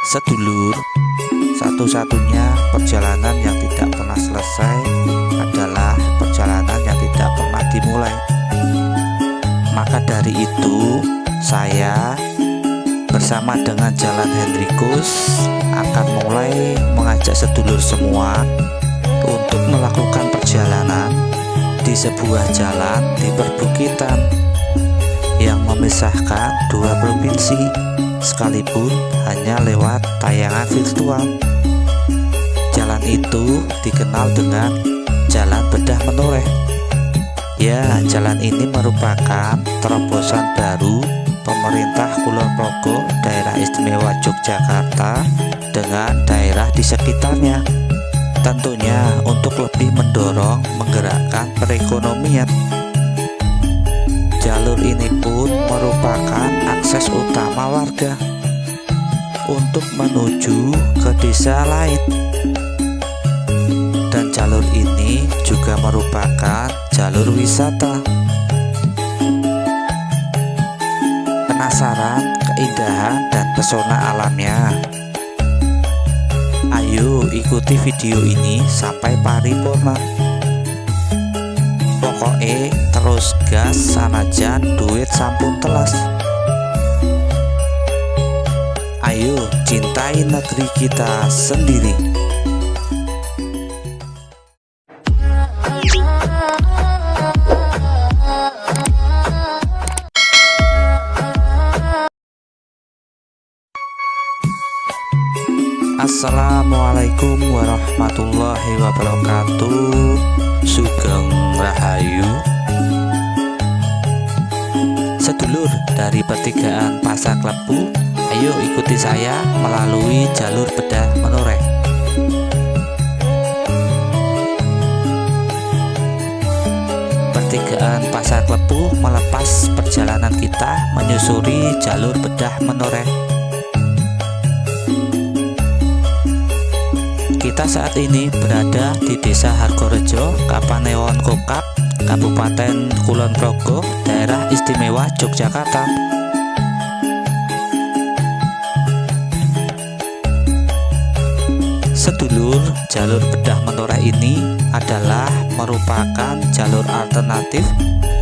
Sedulur, satu-satunya perjalanan yang tidak pernah selesai adalah perjalanan yang tidak pernah dimulai. Maka dari itu, saya bersama dengan Jalan Hendrikus akan mulai mengajak sedulur semua untuk melakukan perjalanan di sebuah jalan di perbukitan yang memisahkan dua provinsi, sekalipun hanya lewat tayangan virtual. Jalan itu dikenal dengan Jalan Bedah Menoreh. Ya, jalan ini merupakan terobosan baru pemerintah Kulon Progo, Daerah Istimewa Yogyakarta, dengan daerah di sekitarnya. Tentunya untuk lebih mendorong menggerakkan perekonomian. Jalur ini pun merupakan akses utama warga untuk menuju ke desa lain. Dan jalur ini juga merupakan jalur wisata. Penasaran keindahan dan pesona alamnya? Ayo ikuti video ini sampai paripurna. Pokoknya terus gas sanajan duit sampun telas. Ayo cintai negeri kita sendiri. Assalamualaikum warahmatullahi wabarakatuh. Sugeng Rahayu. Sedulur dari pertigaan Pasar Klepu, ayo ikuti saya melalui jalur Bedah Menoreh. Pertigaan Pasar Klepu melepas perjalanan kita menyusuri jalur Bedah Menoreh. Kita saat ini berada di Desa Hargorejo, Kapanewon Kokap, Kabupaten Kulon Progo, Daerah Istimewa Yogyakarta. Sedulur, jalur Bedah Menoreh ini adalah merupakan jalur alternatif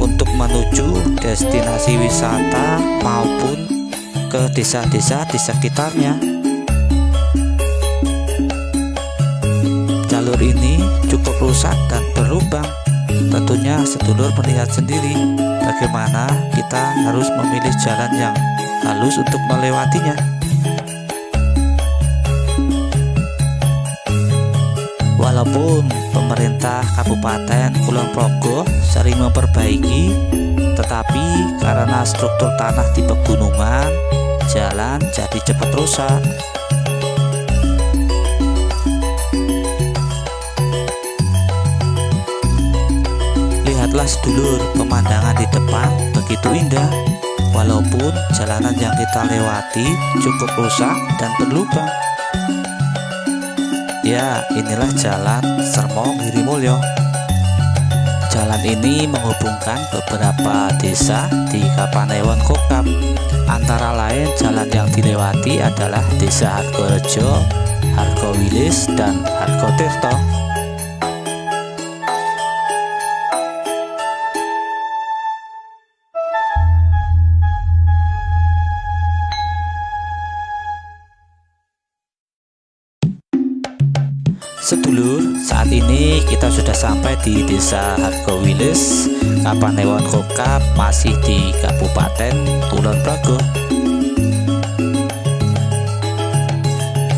untuk menuju destinasi wisata maupun ke desa-desa di sekitarnya. Jalur ini cukup rusak dan berlubang. Tentunya sedulur melihat sendiri bagaimana kita harus memilih jalan yang halus untuk melewatinya. Walaupun pemerintah Kabupaten Kulon Progo sering memperbaiki, tetapi karena struktur tanah di pegunungan, jalan jadi cepat rusak. Lihatlah sedulur, pemandangan di depan begitu indah. Walaupun jalanan yang kita lewati cukup rusak dan berlubang. Ya, inilah jalan Sermong Girimulyo. Jalan ini menghubungkan beberapa desa di Kapanewon Kokap. Antara lain jalan yang dilewati adalah Desa Hargorejo, Hargowilis, dan Hargotirto. Sedulur, saat ini kita sudah sampai di Desa Hargowilis, Kapanewon Kokap, masih di Kabupaten Kulon Progo.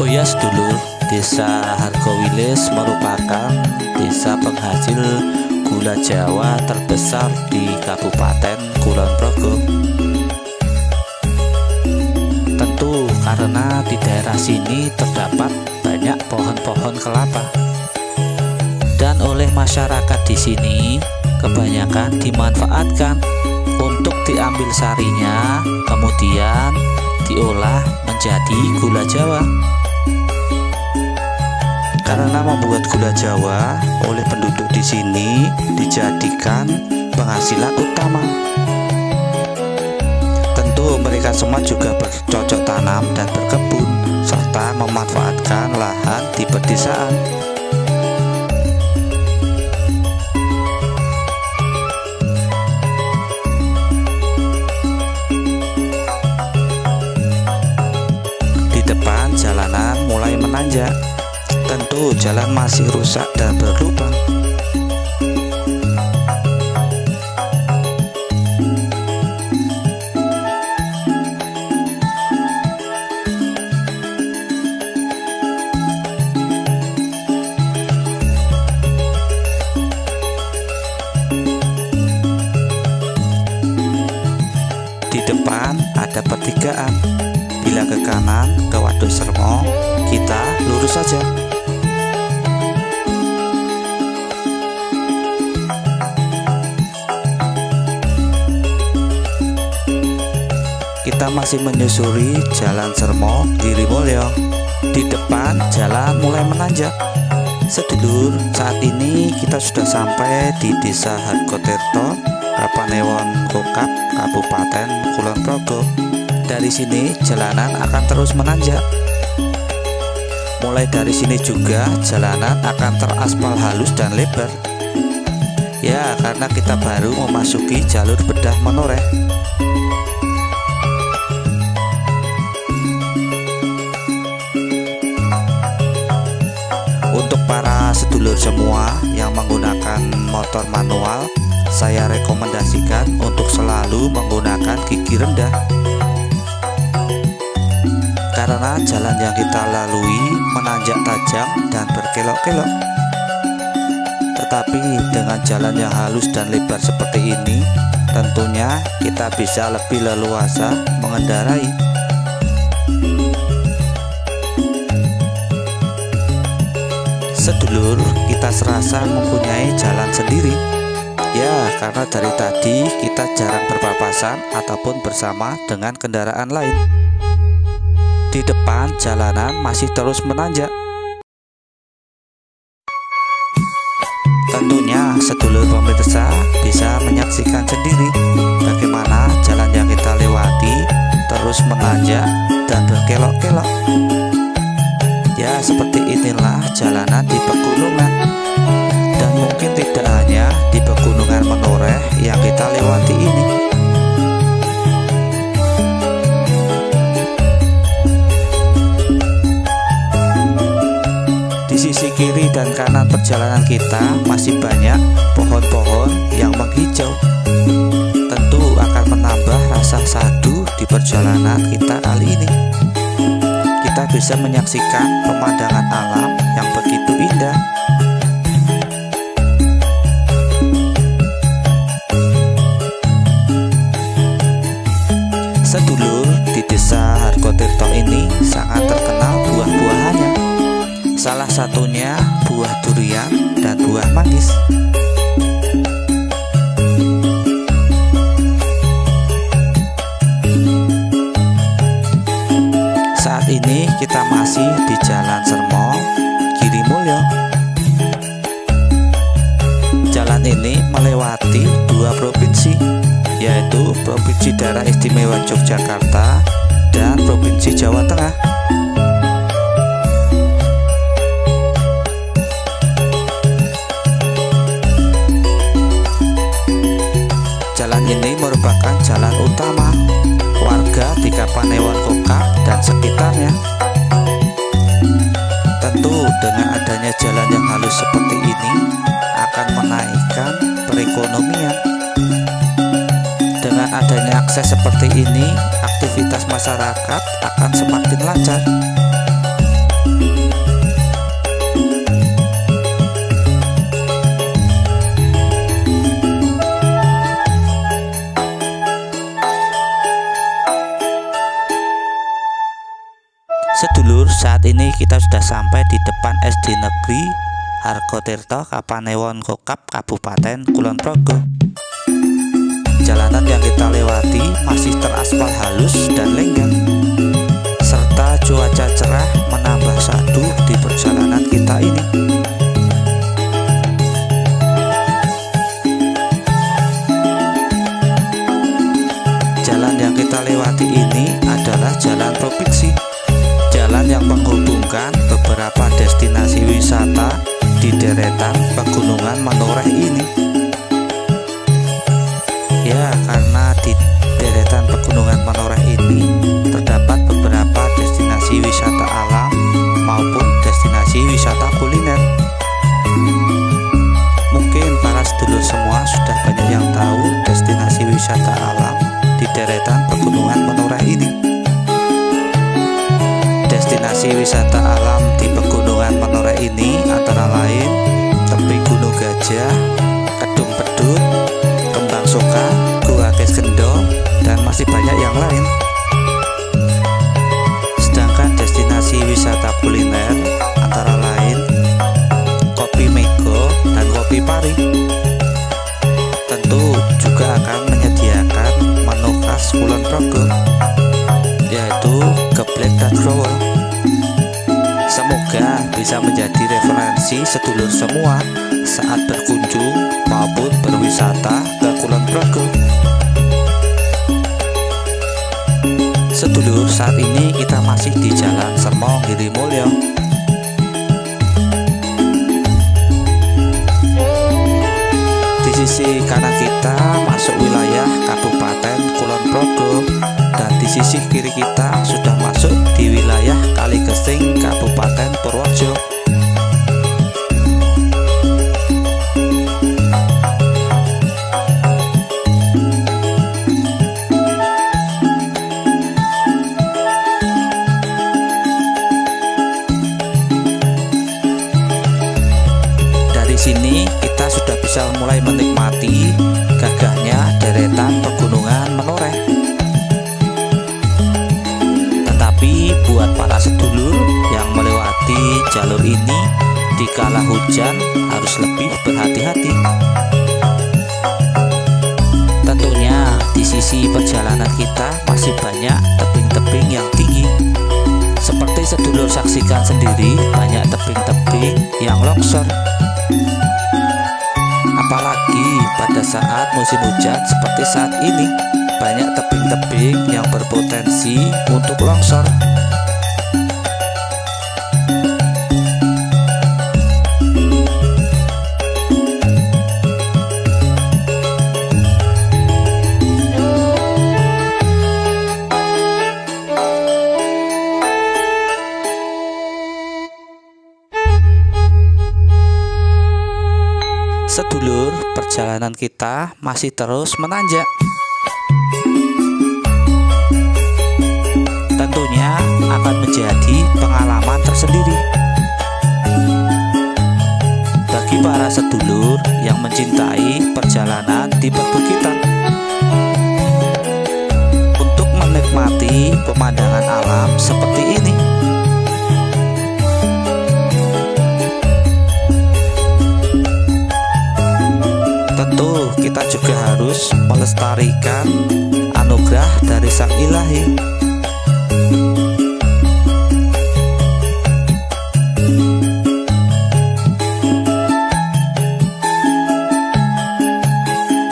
Oh ya sedulur, Desa Hargowilis merupakan desa penghasil gula Jawa terbesar di Kabupaten Kulon Progo. Tentu karena di daerah sini terdapat banyak pohon-pohon kelapa, dan oleh masyarakat di sini kebanyakan dimanfaatkan untuk diambil sarinya, kemudian diolah menjadi gula Jawa. Karena membuat gula Jawa oleh penduduk di sini dijadikan penghasilan utama. Tentu mereka semua juga bercocok tanam dan berkebun, serta menanjak. Tentu jalan masih rusak dan berlubang. Di depan ada pertigaan. Bila ke kanan ke Waduk Sermo, kita lurus saja. Kita masih menyusuri Jalan Sermo Girimulyo. Di depan jalan mulai menanjak. Sedulur, saat ini kita sudah sampai di Desa Hargotirto, Kapanewon Kokap, Kabupaten Kulon Progo. Dari sini jalanan akan terus menanjak. Mulai dari sini juga jalanan akan teraspal halus dan lebar. Ya, karena kita baru memasuki jalur bedah menoreh. Untuk para sedulur semua yang menggunakan motor manual, saya rekomendasikan untuk selalu menggunakan gigi rendah, karena jalan yang kita lalui menanjak tajam dan berkelok-kelok. Tetapi dengan jalan yang halus dan lebar seperti ini, tentunya kita bisa lebih leluasa mengendarai. Sedulur, kita serasa mempunyai jalan sendiri. Ya, karena dari tadi kita jarang berpapasan ataupun bersama dengan kendaraan lain. Di depan jalanan masih terus menanjak. Tentunya sedulur pemirsa bisa menyaksikan sendiri bagaimana jalan yang kita lewati terus menanjak dan berkelok-kelok. Ya, seperti inilah jalanan di pegunungan. Dan mungkin tidak hanya di pegunungan menoreh yang kita lewati ini. Di sisi kiri dan kanan perjalanan kita masih banyak pohon-pohon yang menghijau. Tentu akan menambah rasa sadu di perjalanan kita kali ini. Kita bisa menyaksikan pemandangan alam yang begitu indah. Sedulur, di Desa Hargotirto ini sangat terkenal buah-buahannya. Salah satunya buah durian dan buah manggis. Saat ini kita masih di Jalan Sermo Girimulyo. Jalan ini melewati dua provinsi, yaitu Provinsi Daerah Istimewa Yogyakarta dan Provinsi Jawa Tengah. Jalan ini merupakan jalan utama warga di Kapanewon Kokap dan sekitarnya. Tentu dengan adanya jalan yang halus seperti ini akan menaikkan perekonomian. Dengan adanya akses seperti ini, aktivitas masyarakat akan semakin lancar. Sedulur, saat ini kita sudah sampai di depan SD Negeri Hargotirto, Kapanewon Kokap, Kabupaten Kulon Progo. Jalanan yang kita lewati masih teraspal halus dan lenggang, serta cuaca cerah menambah sadu di perjalanan kita ini. Jalan yang kita lewati ini adalah jalan provinsi, jalan yang menghubungkan beberapa destinasi wisata di deretan pegunungan menoreh ini. Ya, karena di deretan pegunungan menoreh ini terdapat beberapa destinasi wisata alam maupun destinasi destinasi wisata alam di Pegunungan Menoreh ini antara lain tebing Gunung Gajah, Kedung Pedut, Kembang Soka, Gua Keskendo, dan masih banyak yang lain. Sedangkan destinasi wisata kuliner antara lain Kopi Mego dan Kopi Pari. Tentu juga akan menyediakan menu khas Kulon Progo, yaitu geblek dan growol. Semoga bisa menjadi referensi sedulur semua saat berkunjung maupun berwisata ke Kulon Progo. Sedulur, saat ini kita masih di Jalan Sermong Girimulyo. Di sisi kanan kita masuk wilayah Kabupaten Kulon Progo, dan di sisi kiri kita sudah masuk di wilayah Kaligesing Kabupaten Purworejo. Dari sini kita sudah bisa mulai menikmati gagahnya deretan pegunungan Menoreh. Buat para sedulur yang melewati jalur ini di kala hujan harus lebih berhati-hati. Tentunya di sisi perjalanan kita masih banyak tebing-tebing yang tinggi. Seperti sedulur saksikan sendiri, banyak tebing-tebing yang longsor. Apalagi pada saat musim hujan seperti saat ini, banyak tebing-tebing yang berpotensi untuk longsor. Sedulur, perjalanan kita masih terus menanjak. Tentunya akan menjadi pengalaman tersendiri bagi para sedulur yang mencintai perjalanan di perbukitan. Untuk menikmati pemandangan alam seperti ini, tentu kita juga harus melestarikan anugerah dari Sang Ilahi.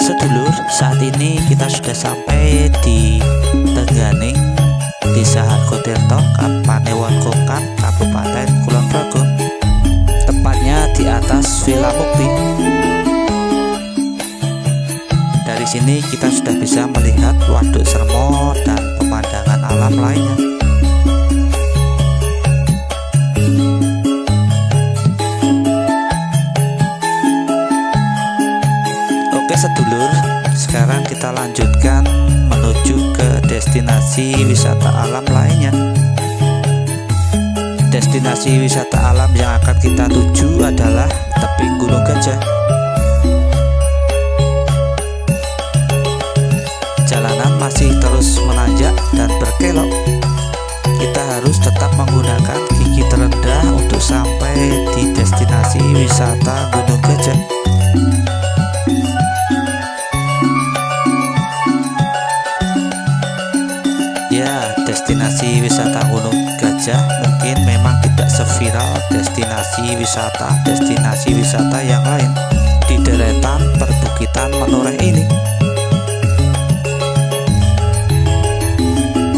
Sedulur, saat ini kita sudah sampai di Tengganing, Desa Hargotirto, Panewon Kokap, Kabupaten Kulon Progo. Tepatnya di atas Villa Mukti. Dari sini kita sudah bisa melihat Waduk Sermo dan pemandangan alam lainnya. Oke sedulur, sekarang kita lanjutkan menuju ke destinasi wisata alam lainnya. Destinasi wisata alam yang akan kita tuju adalah tebing Gunung Gajah. Jalanan masih terus menanjak dan berkelok. Kita harus tetap menggunakan gigi terendah untuk sampai di destinasi wisata Gunung Gajah. Ya, destinasi wisata Gunung Gajah mungkin memang tidak seviral destinasi wisata yang lain di deretan perbukitan Menoreh ini.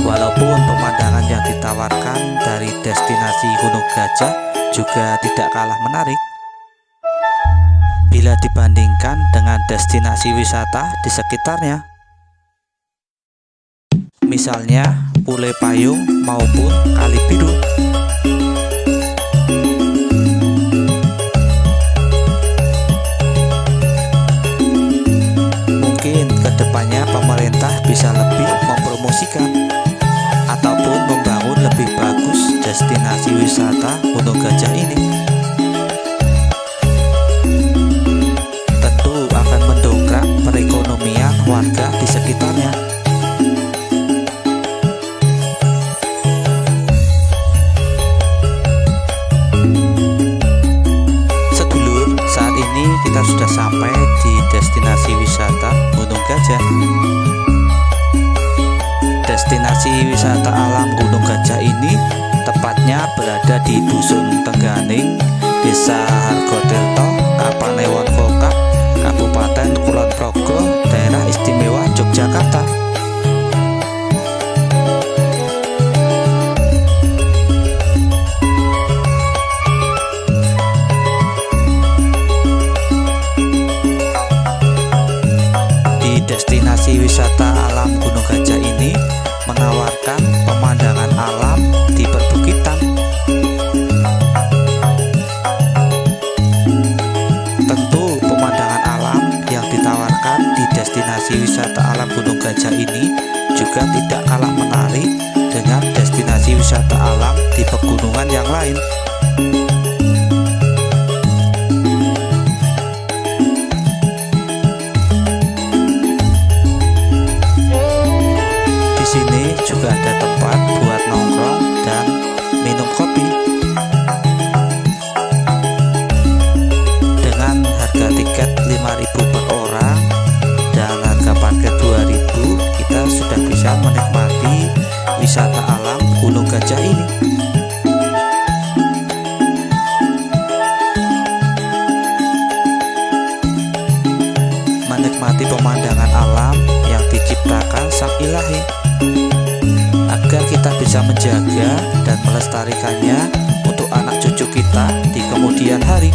Walaupun pemandangan yang ditawarkan dari destinasi Gunung Gajah juga tidak kalah menarik bila dibandingkan dengan destinasi wisata di sekitarnya, misalnya Pule Payung maupun Kali Biru. Mungkin kedepannya pemerintah bisa lebih mempromosikan ataupun membangun lebih bagus destinasi wisata Gunung Gajah ini. Tentu akan mendongkrak perekonomian warga di sekitarnya. Sedulur, saat ini kita sudah sampai di destinasi wisata Gunung Gajah. Destinasi wisata alam Gunung Gajah ini tepatnya berada di Dusun Tengganing, Desa Hargotirto, Kapanewon Kokap, Kabupaten Kulon Progo, Daerah Istimewa Yogyakarta. Di destinasi wisata alam Gunung Gajah ini menawarkan pemandangan alam di perbukitan. Tentu pemandangan alam yang ditawarkan di destinasi wisata alam Gunung Gajah ini juga tidak kalah menarik dengan destinasi wisata alam di pegunungan yang lain. Di sini juga ada tempat buat nongkrong dan minum kopi. Dengan harga tiket 5.000 per orang dan harga parkir 2.000, kita sudah bisa menikmati wisata alam Gunung Gajah ini. Menikmati pemandangan alam yang diciptakan Sang Ilahi, agar kita bisa menjaga dan melestarikannya untuk anak cucu kita di kemudian hari.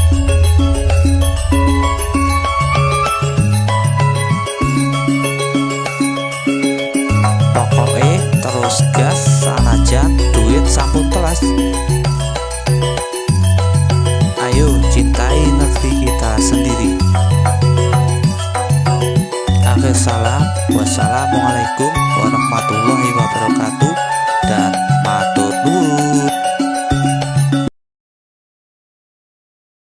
Pokoknya terus gas sanajan duit sampun telas. Ayo cintai negeri kita sendiri. Akhir salam, wassalamualaikum warahmatullahi wabarakatuh.